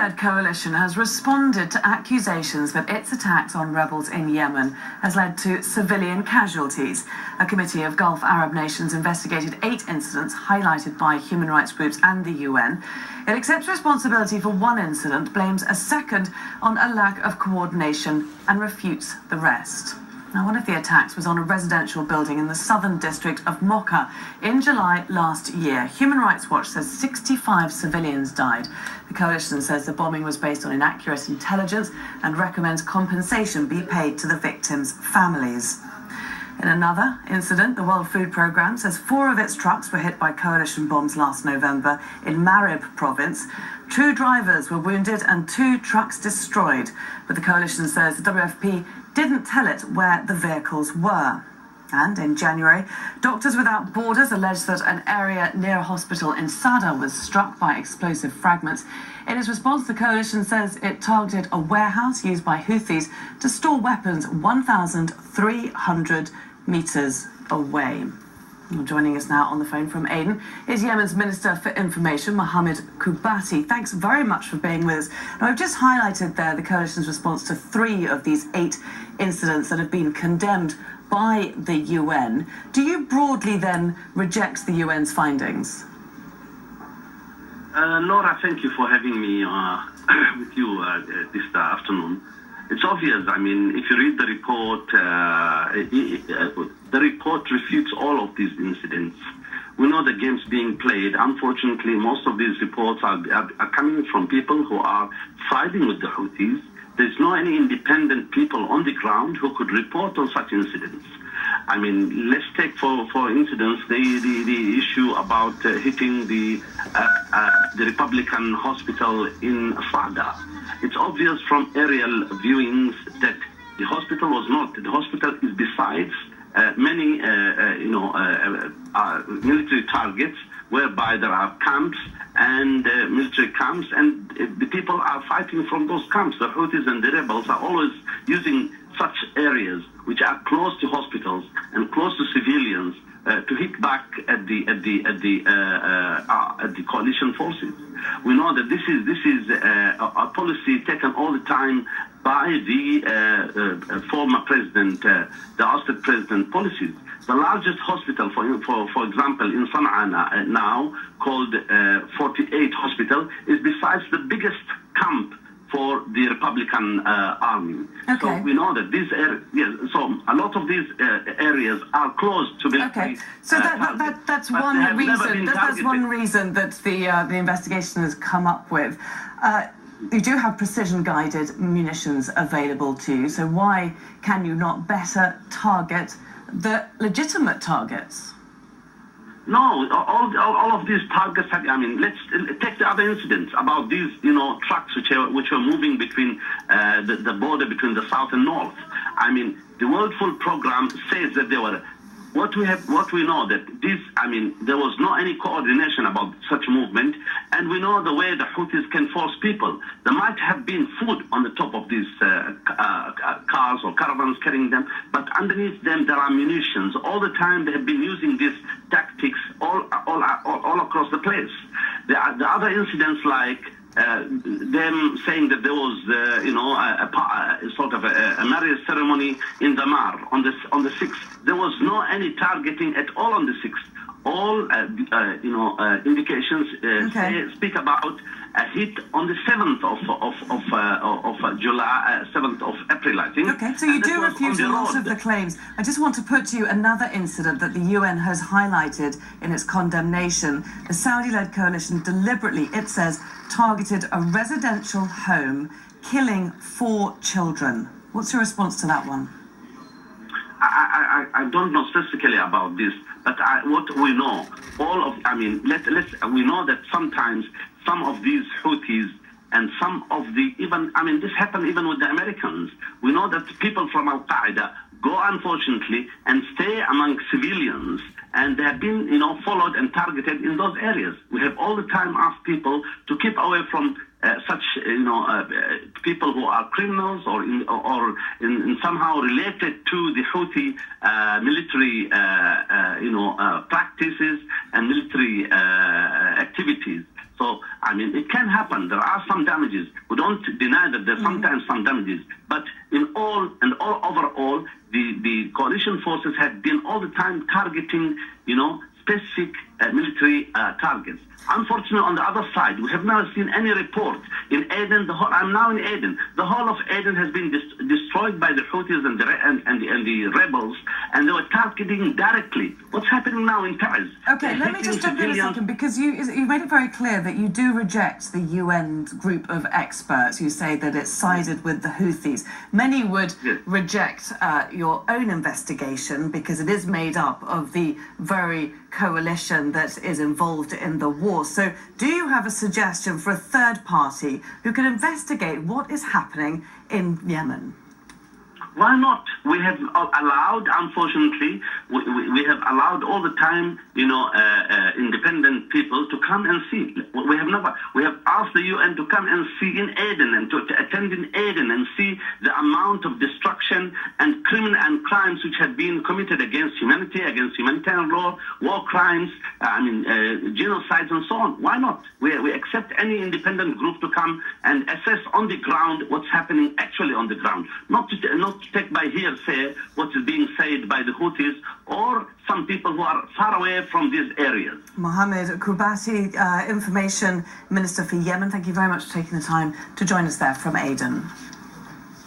Saudi-led coalition has responded to accusations that its attacks on rebels in Yemen has led to civilian casualties. A committee of Gulf Arab nations investigated 8 incidents highlighted by human rights groups and the UN. It accepts responsibility for one incident, blames a second on a lack of coordination, and refutes the rest. Now, one of the attacks was on a residential building in the southern district of Mocha in July last year. Human Rights Watch says 65 civilians died. The coalition says the bombing was based on inaccurate intelligence and recommends compensation be paid to the victims' families. In another incident, the World Food Programme says 4 of its trucks were hit by coalition bombs last November in Marib province. 2 drivers were wounded and 2 trucks destroyed. But the coalition says the WFP didn't tell it where the vehicles were. And in January, Doctors Without Borders alleged that an area near a hospital in Sada was struck by explosive fragments. In its response, the coalition says it targeted a warehouse used by Houthis to store weapons 1,300 metres away. Joining us now on the phone from Aden is Yemen's Minister for Information, Mohamed Qubaty. Thanks very much for being with us. Now, I've just highlighted there the coalition's response to 3 of these 8 incidents that have been condemned by the UN. Do you broadly then reject the UN's findings? Laura, thank you for having me with you this afternoon. It's obvious. I mean, if you read the report refutes all of these incidents. We know the games being played. Unfortunately, most of these reports are coming from people who are siding with the Houthis. There's no any independent people on the ground who could report on such incidents. I mean, let's take for incidents the issue about hitting the Republican hospital in Sada. It's obvious from aerial viewings that the hospital was not. The hospital is besides many military targets, whereby there are camps and military camps, and the people are fighting from those camps. The Houthis and the rebels are always using such areas which are close to hospitals and close to civilians to hit back at the coalition forces. We know that this is a policy taken all the time by the former president, the ousted president policies. The largest hospital, for example, in Sana'a now, called 48 Hospital, is besides the biggest camp for the Republican army. Okay. So we know that these areas, so a lot of these areas are close to military. Okay, so that's one reason. That's one reason that the investigation has come up with. You do have precision-guided munitions available to you, so why can you not better target the legitimate targets? No, all of these targets have, I mean, let's take the other incidents about these, trucks which are moving between the border between the south and north. I mean, the World Food Programme says that they were, what we know that this, I mean, there was no any coordination about such movement, and we know the way the Houthis can force people. There might have been food on the top of these cars or caravans carrying them, but underneath them there are munitions. All the time they have been using these tactics all across the place. The other incidents like them saying that there was, sort of a marriage ceremony in Damar on the 6th. There was no any targeting at all on the 6th. All, indications speak about a hit on the 7th of July, 7th of April, I think. Okay, so you do refute a lot of the claims. I just want to put to you another incident that the UN has highlighted in its condemnation. The Saudi-led coalition deliberately, it says, targeted a residential home, killing 4 children. What's your response to that one? I don't know specifically about this, but what we know, we know that sometimes some of these Houthis and some of this happened even with the Americans. We know that people from Al-Qaeda go, unfortunately, and stay among civilians, and they have been, followed and targeted in those areas. We have all the time asked people to keep away from such, people who are criminals or somehow related to the Houthi military, practices and military activities. So, I mean, it can happen. There are some damages. We don't deny that there's sometimes some damages. But overall, the coalition forces have been all the time targeting, specific military targets. Unfortunately, on the other side, we have never seen any report in Aden. I'm now in Aden. The whole of Aden has been destroyed by the Houthis and the rebels, and they were targeting directly. What's happening now in Taiz? Okay, let me just jump in a second, because you made it very clear that you do reject the UN group of experts who say that it's sided with the Houthis. Many would reject your own investigation because it is made up of the very coalition that is involved in the war. So do you have a suggestion for a third party who can investigate what is happening in Yemen? Why not? We have allowed, unfortunately, we have allowed all the time, independent people to come and see. We have asked the UN to come and see in Aden and to attend in Aden and see the amount of destruction and crimes which have been committed against humanity, against humanitarian law, war crimes, genocides and so on. Why not? We accept any independent group to come and assess on the ground what's happening actually on the ground, not to take by hearsay what is being said by the Houthis or some people who are far away from these areas. Mohamed Qubaty, Information Minister for Yemen, thank you very much for taking the time to join us there from Aden.